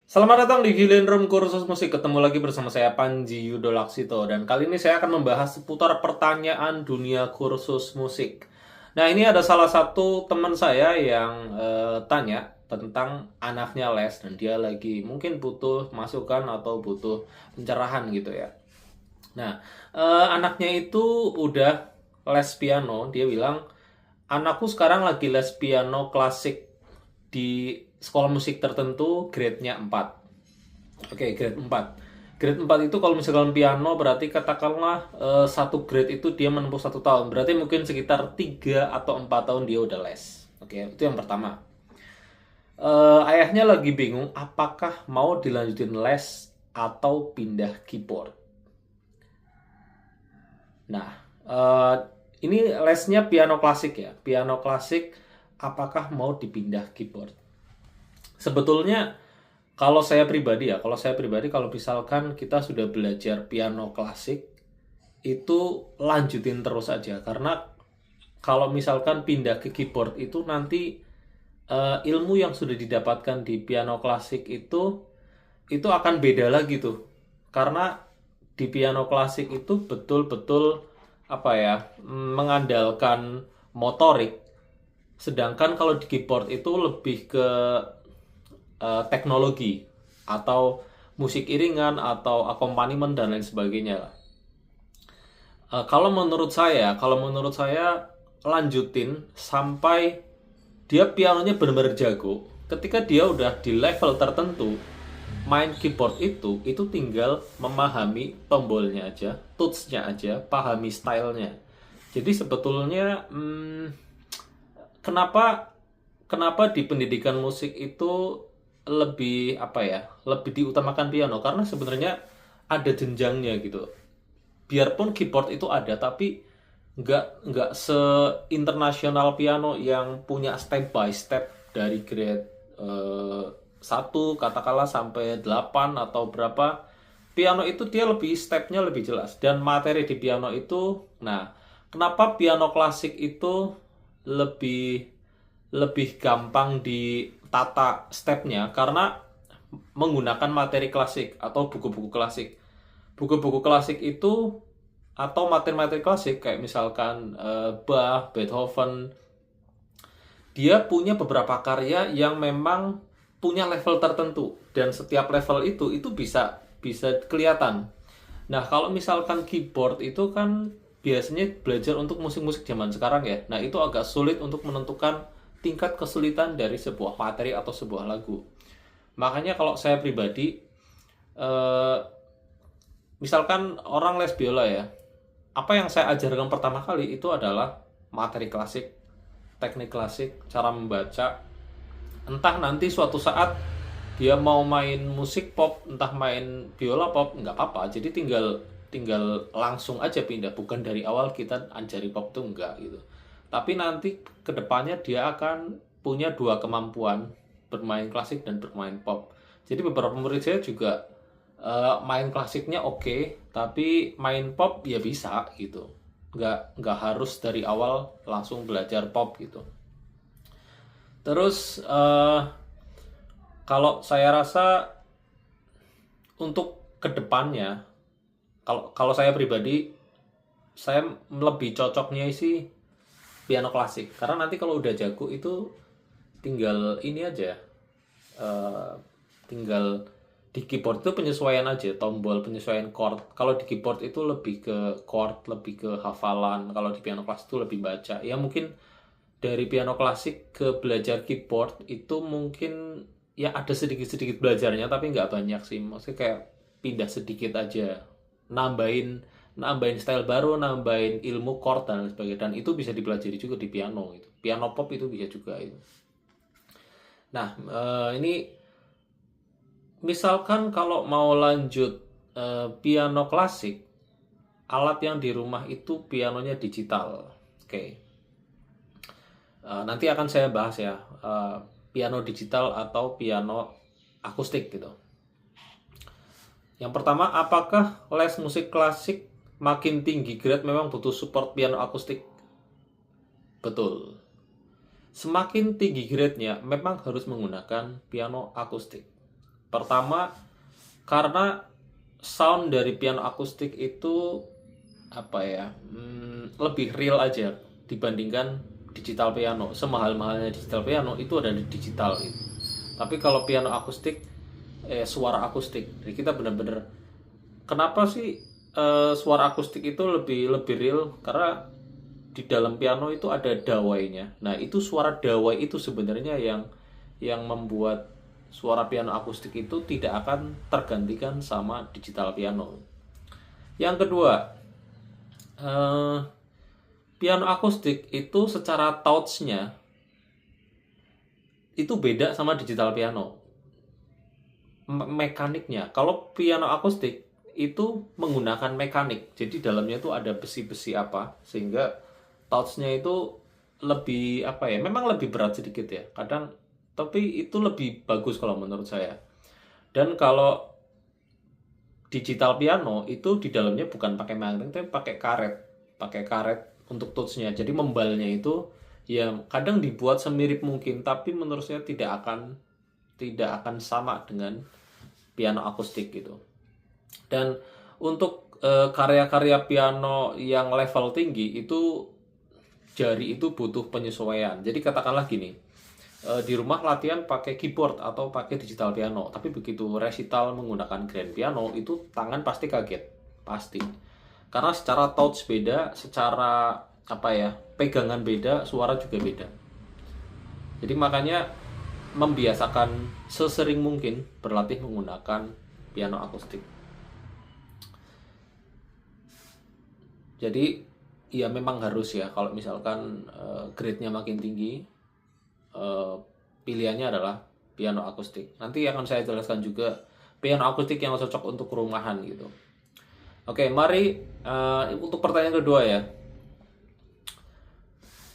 Selamat datang di Healing Room Kursus Musik. Ketemu lagi bersama saya Panji Yudo Laksito. Dan kali ini saya akan membahas seputar pertanyaan dunia kursus musik. Nah, ini ada salah satu teman saya yang tanya tentang anaknya les. Dan dia lagi mungkin butuh masukan atau butuh pencerahan gitu ya. Nah, anaknya itu udah les piano. Dia bilang, anakku sekarang lagi les piano klasik di sekolah musik tertentu, grade-nya 4. Oke, grade 4. Grade 4 itu kalau misalkan piano berarti katakanlah satu grade itu dia menempuh 1 tahun. Berarti mungkin sekitar 3 atau 4 tahun dia udah les. Oke, itu yang pertama. Ayahnya lagi bingung apakah mau dilanjutin les atau pindah keyboard. Nah, ini lesnya piano klasik ya. Piano klasik, apakah mau dipindah keyboard? Sebetulnya kalau misalkan kita sudah belajar piano klasik, itu lanjutin terus aja. Karena kalau misalkan pindah ke keyboard itu nanti ilmu yang sudah didapatkan di piano klasik itu akan beda lagi tuh. Karena di piano klasik itu betul-betul apa ya, mengandalkan motorik. Sedangkan kalau di keyboard itu lebih ke teknologi atau musik iringan atau akompanimen dan lain sebagainya. Kalau menurut saya lanjutin sampai dia pianonya benar-benar jago. Ketika dia udah di level tertentu, main keyboard itu tinggal memahami tombolnya aja, touch-nya aja, pahami stylenya. Jadi sebetulnya kenapa kenapa di pendidikan musik itu lebih apa ya, lebih diutamakan piano, karena sebenarnya ada jenjangnya gitu. Biarpun keyboard itu ada, tapi nggak se-internasional piano yang punya step by step dari grade 1 katakanlah sampai 8 atau berapa. Piano itu dia lebih stepnya lebih jelas, dan materi di piano itu, nah, kenapa piano klasik itu lebih lebih gampang ditata stepnya, karena menggunakan materi klasik atau buku-buku klasik. Buku-buku klasik itu atau materi-materi klasik kayak misalkan Bach, Beethoven, dia punya beberapa karya yang memang punya level tertentu, dan setiap level itu bisa bisa kelihatan. Nah, kalau misalkan keyboard itu kan biasanya belajar untuk musik-musik zaman sekarang ya. Nah, itu agak sulit untuk menentukan tingkat kesulitan dari sebuah materi atau sebuah lagu. Makanya kalau saya pribadi, eh, misalkan orang les biola ya, apa yang saya ajarkan pertama kali itu adalah materi klasik, teknik klasik, cara membaca. Entah nanti suatu saat dia mau main musik pop, entah main biola pop, nggak apa-apa. Jadi tinggal tinggal langsung aja pindah, bukan dari awal kita ajari pop tuh enggak gitu. Tapi nanti kedepannya dia akan punya dua kemampuan, bermain klasik dan bermain pop. Jadi beberapa murid saya juga main klasiknya oke, tapi main pop ya bisa gitu. Nggak harus dari awal langsung belajar pop gitu. Terus kalau saya rasa untuk kedepannya, kalau kalau saya pribadi, saya lebih cocoknya sih piano klasik, karena nanti kalau udah jago itu tinggal ini aja, eh, tinggal di keyboard itu penyesuaian aja, tombol penyesuaian chord. Kalau di keyboard itu lebih ke chord, lebih ke hafalan. Kalau di piano klasik itu lebih baca. Ya mungkin dari piano klasik ke belajar keyboard itu mungkin ya ada sedikit-sedikit belajarnya, tapi nggak banyak sih. Maksudnya kayak pindah sedikit aja, nambahin nambahin style baru, nambahin ilmu chord dan lain sebagainya. Dan itu bisa dipelajari juga di piano itu. Piano pop itu bisa juga itu. Nah, ini misalkan kalau mau lanjut piano klasik, alat yang di rumah itu pianonya digital. Oke. Nanti akan saya bahas ya, piano digital atau piano akustik gitu. Yang pertama, apakah les musik klasik makin tinggi grade memang butuh support piano akustik? Betul. Semakin tinggi grade-nya memang harus menggunakan piano akustik. Pertama, karena sound dari piano akustik itu apa ya, lebih real aja dibandingkan digital piano. Semahal-mahalnya digital piano itu ada di digital gitu. Tapi kalau piano akustik, suara akustik, jadi kita benar-benar, kenapa sih suara akustik itu lebih lebih real? Karena di dalam piano itu ada dawainya. Nah, itu suara dawai itu sebenarnya yang membuat suara piano akustik itu tidak akan tergantikan sama digital piano. Yang kedua, eh, piano akustik itu secara touch-nya itu beda sama digital piano. Mekaniknya, kalau piano akustik itu menggunakan mekanik, jadi dalamnya itu ada besi-besi apa, sehingga touch-nya itu lebih apa ya, memang lebih berat sedikit ya kadang, tapi itu lebih bagus kalau menurut saya. Dan kalau digital piano itu di dalamnya bukan pakai magnet tapi pakai karet untuk touch-nya, jadi membalnya itu ya kadang dibuat semirip mungkin, tapi menurut saya tidak akan sama dengan piano akustik gitu. Dan untuk karya-karya piano yang level tinggi itu jari itu butuh penyesuaian. Jadi katakanlah gini, di rumah latihan pakai keyboard atau pakai digital piano, tapi begitu recital menggunakan grand piano itu tangan pasti kaget, pasti. Karena secara touch beda, secara apa ya, pegangan beda, suara juga beda. Jadi makanya membiasakan sesering mungkin berlatih menggunakan piano akustik. Jadi ya memang harus ya, kalau misalkan grade-nya makin tinggi, pilihannya adalah piano akustik. Nanti akan saya jelaskan juga piano akustik yang cocok untuk rumahan gitu. Oke, mari untuk pertanyaan kedua ya.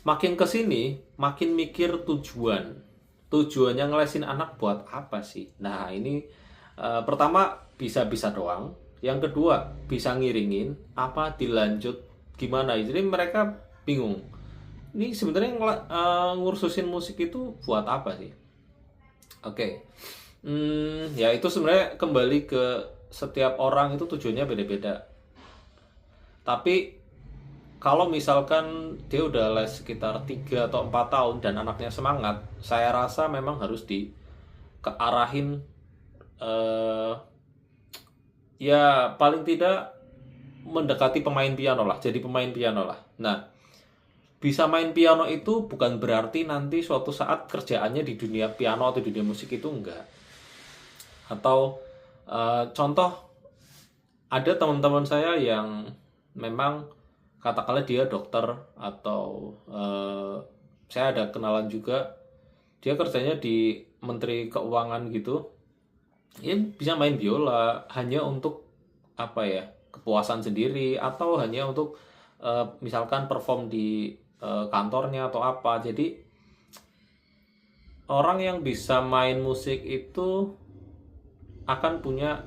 Makin kesini, makin mikir tujuannya ngelesin anak buat apa sih? Nah ini pertama bisa-bisa doang. Yang kedua bisa ngiringin, apa dilanjut gimana? Jadi mereka bingung. Ini sebenarnya ngursusin musik itu buat apa sih? Oke. Ya itu sebenarnya kembali ke setiap orang itu tujuannya beda-beda. Tapi kalau misalkan dia udah les sekitar 3 atau 4 tahun dan anaknya semangat, saya rasa memang harus kearahin, ya paling tidak mendekati pemain piano lah, jadi pemain piano lah. Nah, bisa main piano itu bukan berarti nanti suatu saat kerjaannya di dunia piano atau dunia musik itu enggak. Atau contoh, ada teman-teman saya yang memang katakanlah dia dokter, atau saya ada kenalan juga dia kerjanya di Menteri Keuangan gitu, ya bisa main biola hanya untuk apa ya, kepuasan sendiri, atau hanya untuk misalkan perform di kantornya atau apa. Jadi orang yang bisa main musik itu akan punya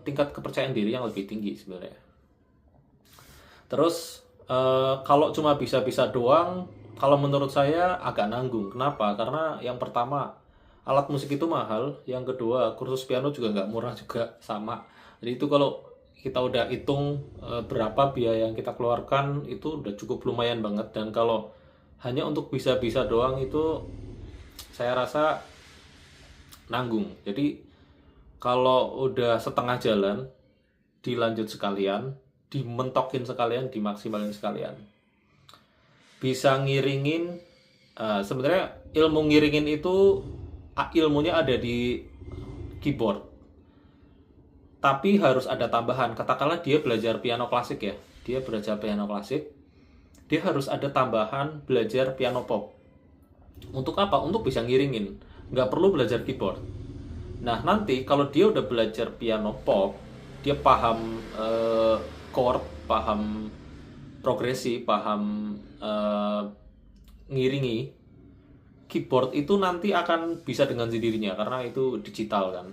tingkat kepercayaan diri yang lebih tinggi sebenarnya. Terus kalau cuma bisa-bisa doang, kalau menurut saya agak nanggung. Kenapa? Karena yang pertama, alat musik itu mahal. Yang kedua, kursus piano juga nggak murah juga, sama. Jadi itu kalau kita udah hitung berapa biaya yang kita keluarkan, itu udah cukup lumayan banget. Dan kalau hanya untuk bisa-bisa doang itu saya rasa nanggung. Jadi kalau udah setengah jalan, dilanjut sekalian, dimentokin sekalian, dimaksimalin sekalian. Bisa ngiringin, sebenarnya ilmu ngiringin itu ilmunya ada di keyboard, tapi harus ada tambahan. Katakanlah dia belajar piano klasik ya, dia belajar piano klasik, dia harus ada tambahan belajar piano pop. Untuk apa? Untuk bisa ngiringin, nggak perlu belajar keyboard. Nah nanti kalau dia udah belajar piano pop, dia paham chord, paham progresi, paham ngiringi, keyboard itu nanti akan bisa dengan sendirinya karena itu digital kan.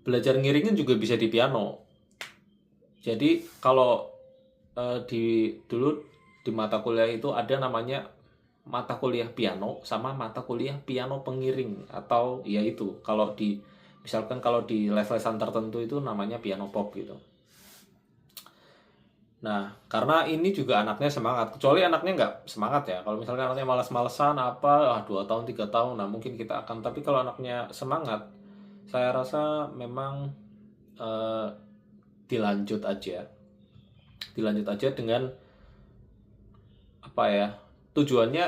Belajar ngiringin juga bisa di piano. Jadi kalau dulu di mata kuliah itu ada namanya mata kuliah piano sama mata kuliah piano pengiring, atau ya itu kalau di misalkan kalau di level tertentu itu namanya piano pop gitu. Nah, karena ini juga anaknya semangat, kecuali anaknya nggak semangat ya. Kalau misalkan anaknya malas-malesan apa, 2 tahun 3 tahun, nah mungkin kita akan. Tapi kalau anaknya semangat, saya rasa memang eh, dilanjut aja, dilanjut aja dengan apa ya? Tujuannya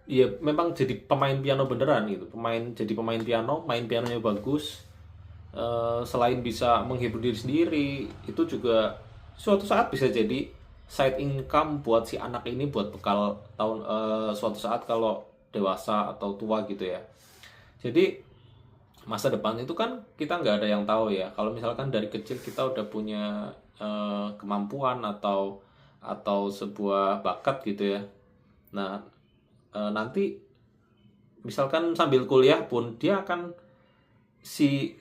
ya memang jadi pemain piano beneran gitu, jadi pemain piano, main pianonya bagus. Selain bisa menghibur diri sendiri, itu juga suatu saat bisa jadi side income buat si anak ini, buat bekal suatu saat kalau dewasa atau tua gitu ya. Jadi masa depan itu kan kita nggak ada yang tahu ya. Kalau misalkan dari kecil kita udah punya kemampuan atau sebuah bakat gitu ya. Nah, nanti misalkan sambil kuliah pun dia akan si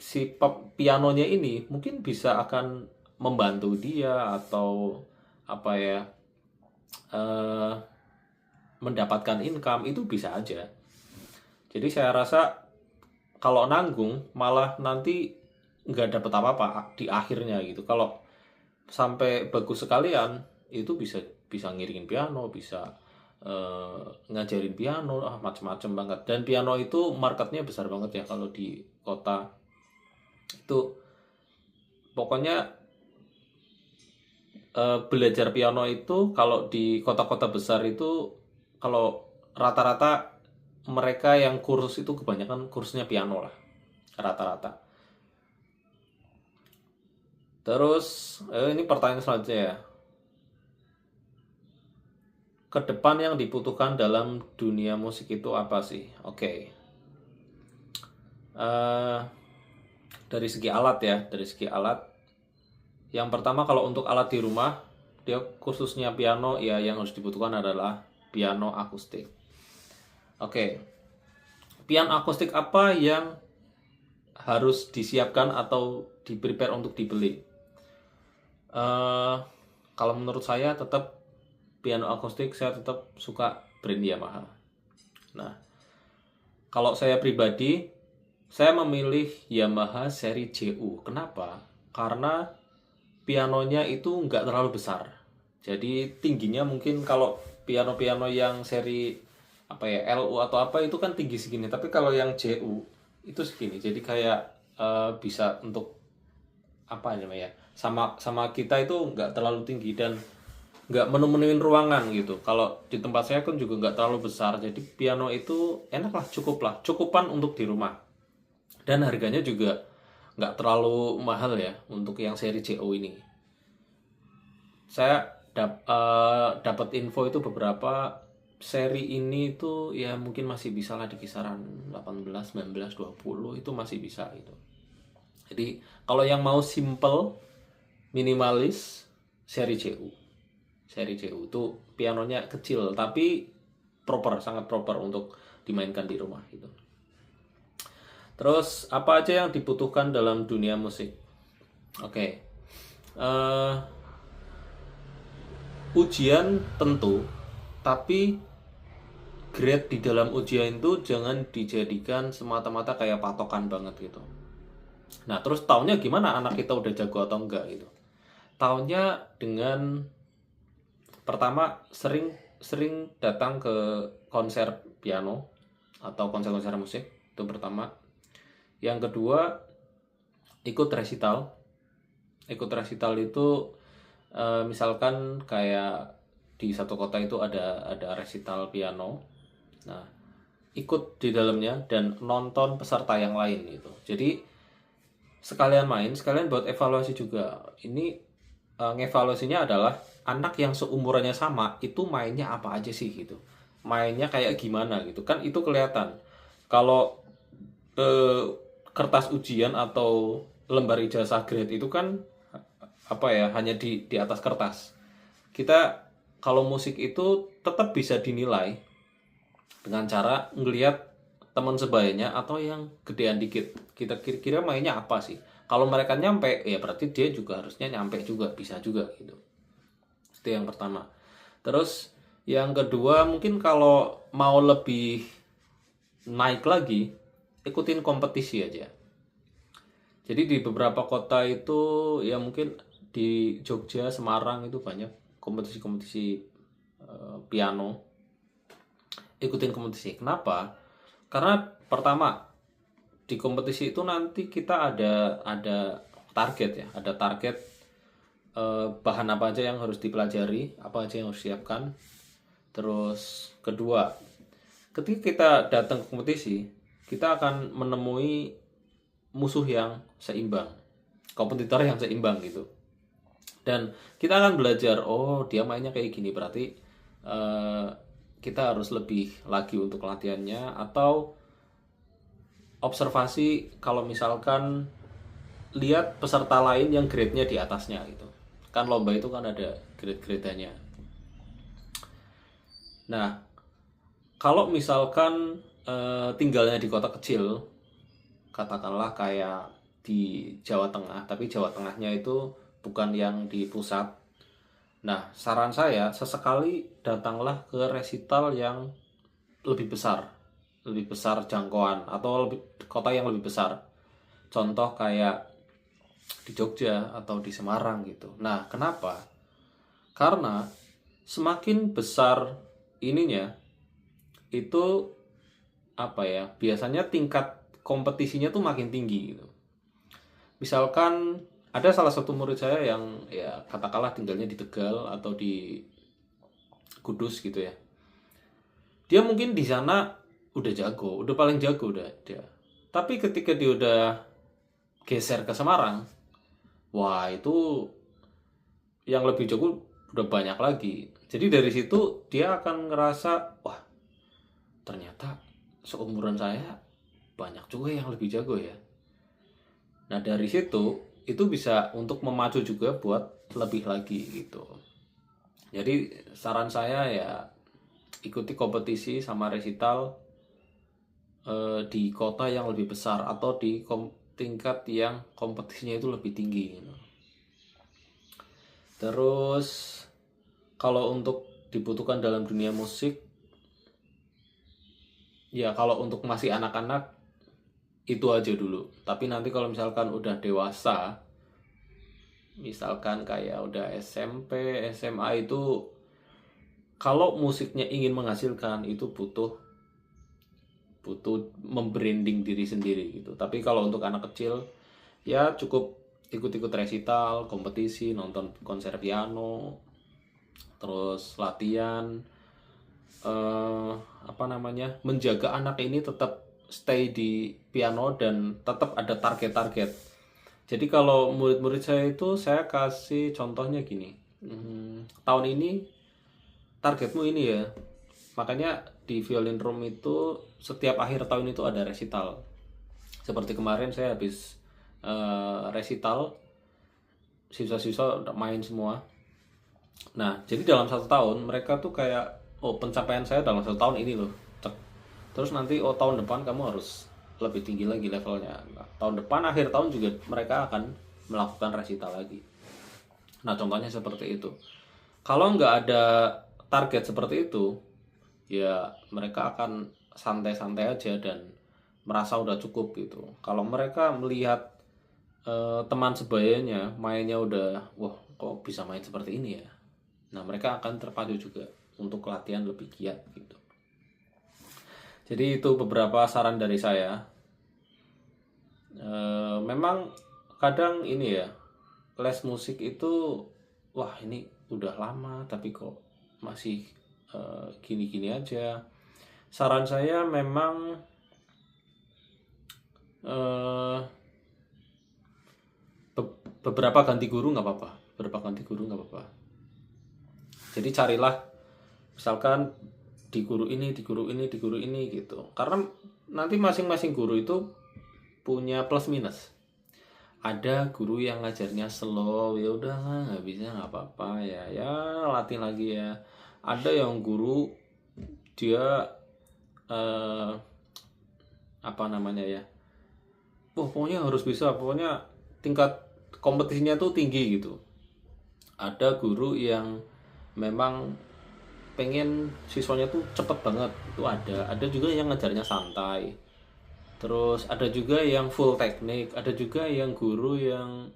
pianonya ini mungkin bisa akan membantu dia, atau apa ya, eh, mendapatkan income, itu bisa aja. Jadi saya rasa kalau nanggung malah nanti nggak dapat apa-apa di akhirnya gitu. Kalau sampai bagus sekalian itu bisa bisa ngiringin piano, bisa ngajarin piano, macem-macem banget. Dan piano itu marketnya besar banget ya kalau di kota itu. Pokoknya belajar piano itu kalau di kota-kota besar itu, kalau rata-rata mereka yang kursus itu kebanyakan kursusnya piano lah, rata-rata. Terus ini pertanyaan selanjutnya ya. Ke depan yang dibutuhkan dalam dunia musik itu apa sih? Oke. Eh, dari segi alat ya, dari segi alat. Yang pertama kalau untuk alat di rumah, dia khususnya piano ya, yang harus dibutuhkan adalah piano akustik. Oke. Piano akustik apa yang harus disiapkan atau di-prepare untuk dibeli? Kalau menurut saya tetap piano akustik, saya tetap suka brand Yamaha. Nah, kalau saya pribadi, saya memilih Yamaha seri JU. Kenapa? Karena pianonya itu nggak terlalu besar. Jadi tingginya mungkin kalau piano-piano yang seri apa ya, LU atau apa itu kan tinggi segini. Tapi kalau yang JU itu segini. Jadi kayak bisa untuk apa namanya, sama sama kita itu nggak terlalu tinggi dan nggak menu-menuin ruangan gitu. Kalau di tempat saya kan juga nggak terlalu besar. Jadi piano itu enak lah, cukupan untuk di rumah. Dan harganya juga nggak terlalu mahal ya untuk yang seri JO ini. Saya dapat info itu beberapa seri ini itu ya mungkin masih bisa lah di kisaran 18, 19, 20 itu masih bisa gitu. Jadi kalau yang mau simple, minimalis, seri CU. Seri CU itu pianonya kecil tapi proper, sangat proper untuk dimainkan di rumah gitu. Terus apa aja yang dibutuhkan dalam dunia musik? Oke. Ujian tentu, tapi grade di dalam ujian itu jangan dijadikan semata-mata kayak patokan banget gitu. Nah, terus tahunnya gimana anak kita udah jago atau enggak gitu? Tahunnya dengan pertama sering datang ke konser piano atau konser-konser musik, itu pertama. Yang kedua, ikut resital. Ikut resital itu misalkan kayak di satu kota itu ada resital piano. Nah, ikut di dalamnya dan nonton peserta yang lain gitu. Jadi sekalian main, sekalian buat evaluasi juga. Ini ngevaluasinya adalah anak yang seumurannya sama itu mainnya apa aja sih gitu. Mainnya kayak gimana gitu. Kan itu kelihatan. Kalau kertas ujian atau lembar ijazah grade itu kan apa ya, hanya di atas kertas. Kita kalau musik itu tetap bisa dinilai dengan cara ngelihat teman sebayanya atau yang gedean dikit. Kita kira-kira mainnya apa sih? Kalau mereka nyampe, ya berarti dia juga harusnya nyampe juga, bisa juga gitu. Itu yang pertama. Terus Yang kedua mungkin kalau mau lebih naik lagi, ikutin kompetisi aja. Jadi di beberapa kota itu ya mungkin di Jogja, Semarang itu banyak kompetisi-kompetisi piano. Ikutin kompetisi. Kenapa? Karena pertama di kompetisi itu nanti kita ada target ya, ada target bahan apa aja yang harus dipelajari, apa aja yang harus siapkan. Terus kedua, ketika kita datang ke kompetisi, kita akan menemui musuh yang seimbang, kompetitor yang seimbang gitu. Dan kita akan belajar, oh dia mainnya kayak gini, berarti eh, kita harus lebih lagi untuk latihannya, atau observasi kalau misalkan lihat peserta lain yang grade-nya di atasnya gitu. Kan lomba itu kan ada grade-gradenya. Nah, kalau misalkan tinggalnya di kota kecil, katakanlah kayak di Jawa Tengah, tapi Jawa Tengahnya itu bukan yang di pusat. Nah, saran saya sesekali datanglah ke resital yang lebih besar jangkauan atau kota yang lebih besar. Contoh kayak di Jogja atau di Semarang gitu. Nah, kenapa? Karena semakin besar ininya itu apa ya? Biasanya tingkat kompetisinya tuh makin tinggi gitu. Misalkan ada salah satu murid saya yang ya katakanlah tinggalnya di Tegal atau di Kudus gitu ya. Dia mungkin di sana udah jago, udah paling jago udah dia. Tapi ketika dia udah geser ke Semarang, wah itu yang lebih jago udah banyak lagi. Jadi dari situ dia akan ngerasa, wah ternyata seumuran saya banyak juga yang lebih jago ya. Nah dari situ itu bisa untuk memacu juga buat lebih lagi gitu. Jadi saran saya ya ikuti kompetisi sama resital di kota yang lebih besar atau di tingkat yang kompetisinya itu lebih tinggi gitu. Terus kalau untuk dibutuhkan dalam dunia musik, ya kalau untuk masih anak-anak itu aja dulu. Tapi nanti kalau misalkan udah dewasa, misalkan kayak udah SMP, SMA itu, kalau musiknya ingin menghasilkan itu butuh membranding diri sendiri gitu. Tapi kalau untuk anak kecil ya cukup ikut-ikut resital, kompetisi, nonton konser piano, terus latihan, apa namanya, menjaga anak ini tetap stay di piano dan tetap ada target-target. Jadi kalau murid-murid saya itu saya kasih contohnya gini, tahun ini targetmu ini ya. Makanya di Violin Room itu setiap akhir tahun itu ada resital. Seperti kemarin saya habis resital, siswa-siswa udah main semua. Nah, jadi dalam satu tahun mereka tuh kayak, oh pencapaian saya dalam satu tahun ini loh. Cek. Terus nanti oh tahun depan kamu harus lebih tinggi lagi levelnya. Nah, tahun depan akhir tahun juga mereka akan melakukan resital lagi. Nah, contohnya seperti itu. Kalau nggak ada target seperti itu, ya mereka akan santai-santai aja dan merasa udah cukup gitu. Kalau mereka melihat teman sebayanya mainnya udah, wah kok bisa main seperti ini ya. Nah mereka akan terpacu juga untuk latihan lebih giat gitu. Jadi itu beberapa saran dari saya. Memang kadang ini ya, les musik itu, wah ini udah lama tapi kok masih gini-gini aja. Saran saya memang beberapa ganti guru nggak apa-apa, jadi carilah misalkan di guru ini, di guru ini, di guru ini gitu, karena nanti masing-masing guru itu punya plus minus. Ada guru yang ngajarnya slow, ya udahlah nggak bisa nggak apa-apa ya, ya latih lagi ya. Ada yang guru dia apa namanya ya, wah pokoknya harus bisa, pokoknya tingkat kompetisinya tuh tinggi gitu. Ada guru yang memang pengen siswanya tuh cepet banget, itu ada juga yang ngajarnya santai, terus ada juga yang full teknik, ada juga yang guru yang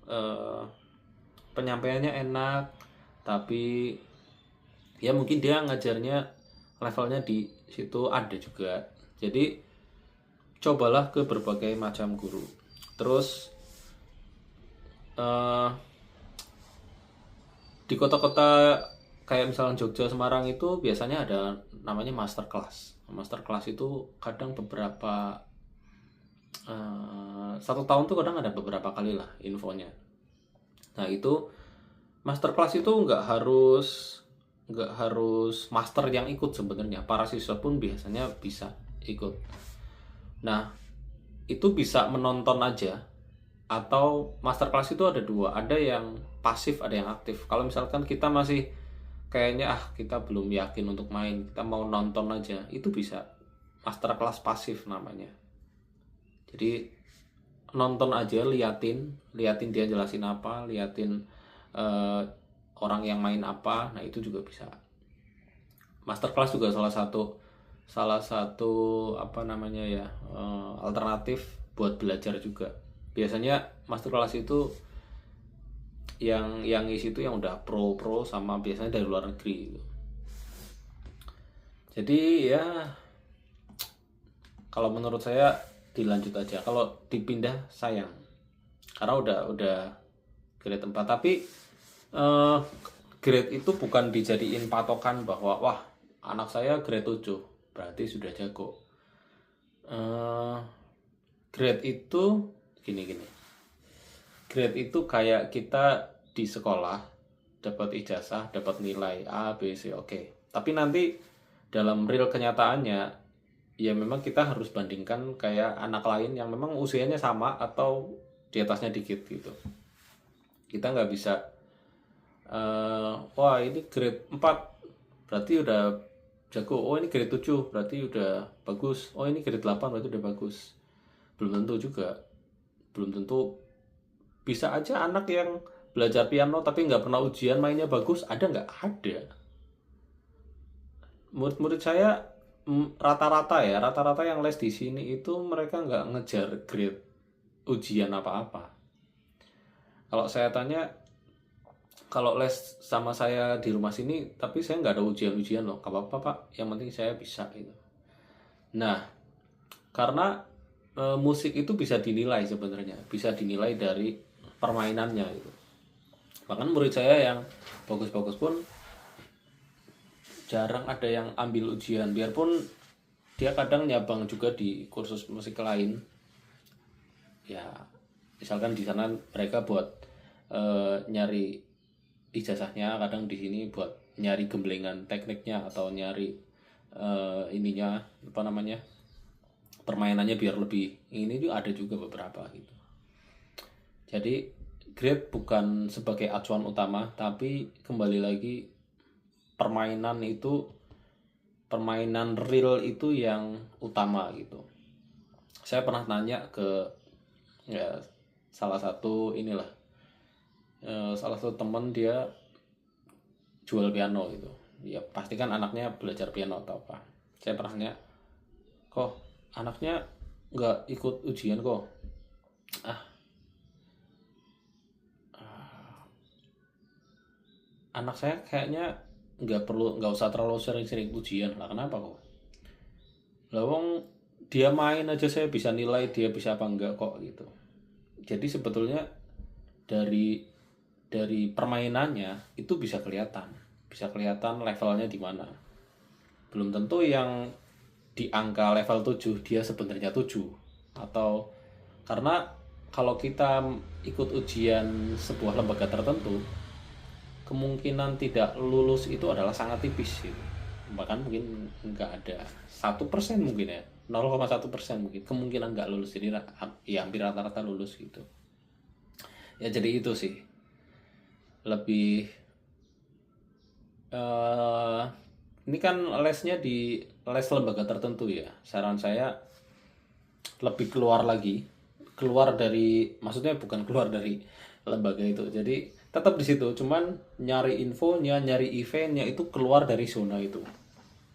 penyampaiannya enak tapi ya mungkin dia ngajarnya levelnya di situ, ada juga. Jadi cobalah ke berbagai macam guru. Terus eh, di kota-kota kayak misalnya Jogja, Semarang itu biasanya ada namanya master class. Master class itu kadang beberapa 1 tahun tuh kadang ada beberapa kali lah infonya. Nah itu master class itu nggak harus master yang ikut sebenarnya, para siswa pun biasanya bisa ikut. Nah itu bisa menonton aja, atau master class itu ada dua, ada yang pasif ada yang aktif. Kalau misalkan kita masih kayaknya kita belum yakin untuk main, kita mau nonton aja, itu bisa master class pasif namanya. Jadi nonton aja, liatin dia jelasin apa, liatin eh, orang yang main apa. Nah itu juga bisa. Masterclass juga salah satu apa namanya ya, alternatif buat belajar juga. Biasanya masterclass itu yang isi itu yang udah pro sama biasanya dari luar negeri gitu. Jadi ya kalau menurut saya dilanjut aja. Kalau dipindah sayang, karena udah grade 4. Tapi eh, grade itu bukan dijadiin patokan bahwa wah anak saya grade 7 berarti sudah jago. Grade itu gini. Grade itu kayak kita di sekolah dapat ijazah, dapat nilai A, B, C, oke. Tapi nanti dalam real kenyataannya ya memang kita harus bandingkan kayak anak lain yang memang usianya sama atau di atasnya dikit gitu. Kita nggak bisa wah ini grade 4 berarti udah jago, oh ini grade 7 berarti udah bagus, oh ini grade 8 berarti udah bagus. Belum tentu juga. Belum tentu. Bisa aja anak yang belajar piano tapi nggak pernah ujian mainnya bagus, ada nggak? Ada. Murid-murid saya rata-rata yang les di sini itu mereka nggak ngejar grade ujian apa-apa. Kalau saya tanya, kalau les sama saya di rumah sini tapi saya nggak ada ujian-ujian loh, gak apa-apa pak, yang penting saya bisa gitu. Nah karena musik itu bisa dinilai sebenarnya, bisa dinilai dari permainannya gitu. Bahkan murid saya yang bagus-bagus pun jarang ada yang ambil ujian, biarpun dia kadang nyabang juga di kursus musik lain. Ya, misalkan di sana mereka buat nyari ijazahnya, kadang di sini buat nyari gemblengan tekniknya atau nyari ininya apa namanya, permainannya biar lebih ini juga ada juga beberapa gitu. Jadi grade bukan sebagai acuan utama, tapi kembali lagi permainan real itu yang utama gitu. Saya pernah nanya ke ya salah satu teman, dia jual piano gitu. Ya pasti kan anaknya belajar piano atau apa. Saya pernah nanya, kok anaknya nggak ikut ujian kok? Anak saya kayaknya nggak usah terlalu sering-sering ujian lah. Kenapa kok? Lah wong dia main aja saya bisa nilai dia bisa apa enggak kok gitu. Jadi sebetulnya dari permainannya itu bisa kelihatan levelnya di mana. Belum tentu yang di angka level 7 dia sebenarnya 7, atau karena kalau kita ikut ujian sebuah lembaga tertentu, kemungkinan tidak lulus itu adalah sangat tipis gitu. Bahkan mungkin nggak ada 1% mungkin ya, 0,1% mungkin kemungkinan nggak lulus. Jadi ya hampir rata-rata lulus gitu ya. Jadi itu sih lebih ini kan lesnya di les lembaga tertentu ya. Saran saya lebih keluar lagi keluar dari, maksudnya bukan keluar dari lembaga itu, jadi tetap di situ, cuman nyari infonya, nyari eventnya itu keluar dari zona itu.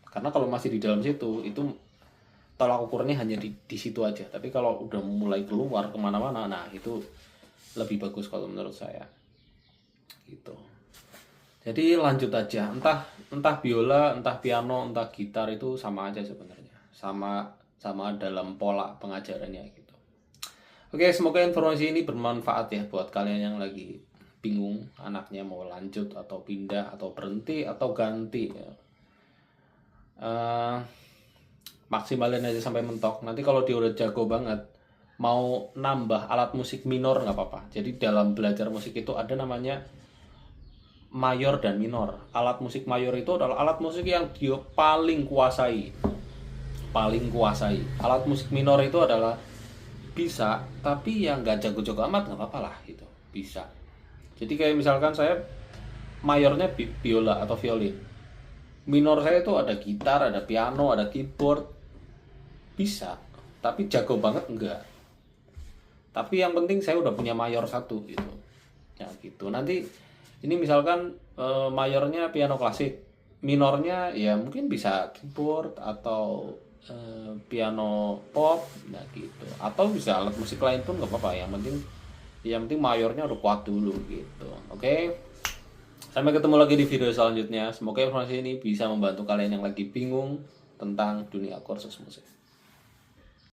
Karena kalau masih di dalam situ itu tolak ukurnya hanya di situ aja. Tapi kalau udah mulai keluar kemana-mana, nah itu lebih bagus kalau menurut saya gitu. Jadi lanjut aja, entah biola, entah piano, entah gitar itu sama aja sebenarnya, sama dalam pola pengajarannya gitu. Oke, semoga informasi ini bermanfaat ya buat kalian yang lagi bingung anaknya mau lanjut atau pindah atau berhenti atau ganti ya. Maksimalin aja sampai mentok. Nanti kalau dia udah jago banget, mau nambah alat musik minor nggak apa-apa. Jadi dalam belajar musik itu ada namanya mayor dan minor. Alat musik mayor itu adalah alat musik yang dia paling kuasai. Alat musik minor itu adalah bisa, tapi yang nggak jago-jago amat nggak apa-apa lah gitu. Bisa. Jadi kayak misalkan saya mayornya biola atau violin. Minor saya itu ada gitar, ada piano, ada keyboard. Bisa, tapi jago banget enggak. Tapi yang penting saya udah punya mayor satu gitu. Ya gitu. Nanti ini misalkan mayornya piano klasik, minornya ya mungkin bisa keyboard atau piano pop, nah gitu. Atau bisa alat musik lain pun nggak apa-apa. Yang penting mayornya udah kuat dulu gitu. Oke. Sampai ketemu lagi di video selanjutnya. Semoga informasi ini bisa membantu kalian yang lagi bingung tentang dunia kursus musik.